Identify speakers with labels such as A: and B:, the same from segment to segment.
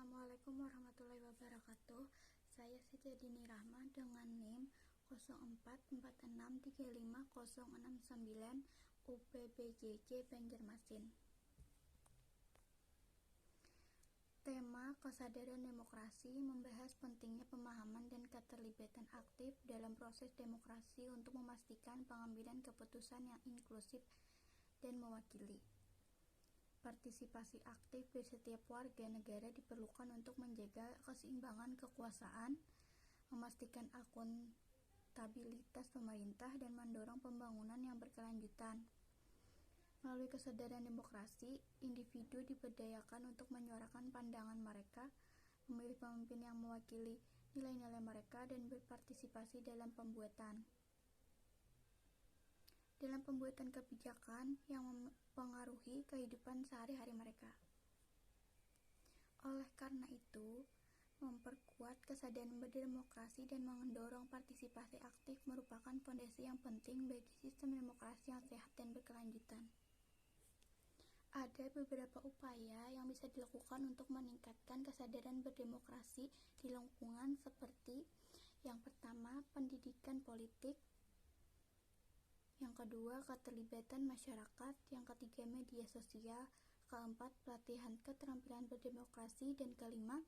A: Assalamualaikum warahmatullahi wabarakatuh. Saya Sejadini Rahma dengan NIM 0446350069 UPBJJ Banjarmasin. Tema kesadaran demokrasi membahas pentingnya pemahaman dan keterlibatan aktif dalam proses demokrasi untuk memastikan pengambilan keputusan yang inklusif dan mewakili. Partisipasi aktif dari setiap warga negara diperlukan untuk menjaga keseimbangan kekuasaan, memastikan akuntabilitas pemerintah, dan mendorong pembangunan yang berkelanjutan. Melalui kesadaran demokrasi, individu diberdayakan untuk menyuarakan pandangan mereka, memilih pemimpin yang mewakili nilai-nilai mereka, dan berpartisipasi dalam pembuatan kebijakan yang mempengaruhi kehidupan sehari-hari mereka. Oleh karena itu, memperkuat kesadaran berdemokrasi dan mendorong partisipasi aktif merupakan fondasi yang penting bagi sistem demokrasi yang sehat dan berkelanjutan. Ada beberapa upaya yang bisa dilakukan untuk meningkatkan kesadaran berdemokrasi di lingkungan seperti: yang pertama, pendidikan politik; yang kedua, keterlibatan masyarakat; yang ketiga, media sosial; keempat, pelatihan keterampilan berdemokrasi; dan kelima,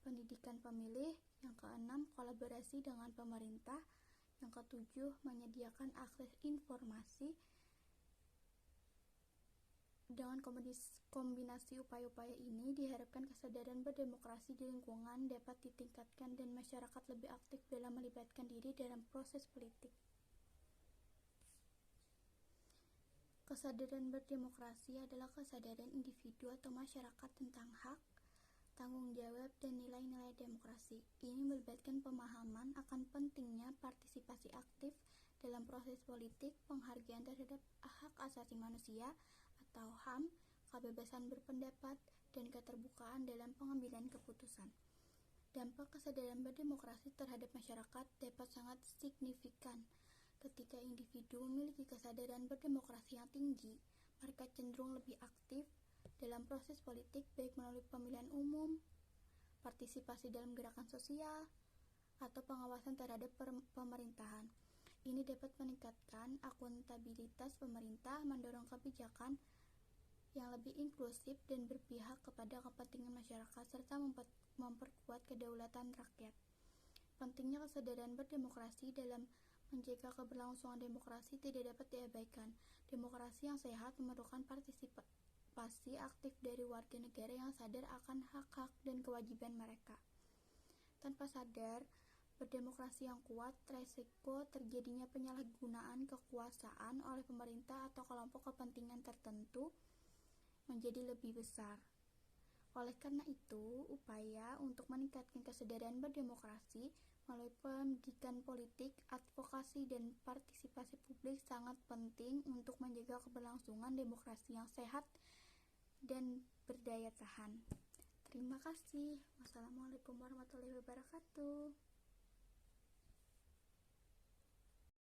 A: pendidikan pemilih; yang keenam, kolaborasi dengan pemerintah; yang ketujuh, menyediakan akses informasi. Dengan kombinasi upaya-upaya ini, diharapkan kesadaran berdemokrasi di lingkungan dapat ditingkatkan dan masyarakat lebih aktif dalam melibatkan diri dalam proses politik. Kesadaran berdemokrasi adalah kesadaran individu atau masyarakat tentang hak, tanggung jawab, dan nilai-nilai demokrasi. Ini melibatkan pemahaman akan pentingnya partisipasi aktif dalam proses politik, penghargaan terhadap hak asasi manusia atau HAM, kebebasan berpendapat, dan keterbukaan dalam pengambilan keputusan. Dampak kesadaran berdemokrasi terhadap masyarakat dapat sangat signifikan. Ketika individu memiliki kesadaran berdemokrasi yang tinggi, mereka cenderung lebih aktif dalam proses politik, baik melalui pemilihan umum, partisipasi dalam gerakan sosial, atau pengawasan terhadap pemerintahan. Ini dapat meningkatkan akuntabilitas pemerintah, mendorong kebijakan yang lebih inklusif dan berpihak kepada kepentingan masyarakat, serta memperkuat kedaulatan rakyat. Pentingnya kesadaran berdemokrasi dalam menjaga keberlangsungan demokrasi tidak dapat diabaikan. Demokrasi yang sehat memerlukan partisipasi aktif dari warga negara yang sadar akan hak-hak dan kewajiban mereka. Tanpa sadar berdemokrasi yang kuat, resiko terjadinya penyalahgunaan kekuasaan oleh pemerintah atau kelompok kepentingan tertentu menjadi lebih besar. Oleh karena itu, upaya untuk meningkatkan kesadaran berdemokrasi melalui pendidikan politik, advokasi, dan partisipasi publik sangat penting untuk menjaga keberlangsungan demokrasi yang sehat dan berdaya tahan. Terima kasih. Wassalamualaikum warahmatullahi wabarakatuh.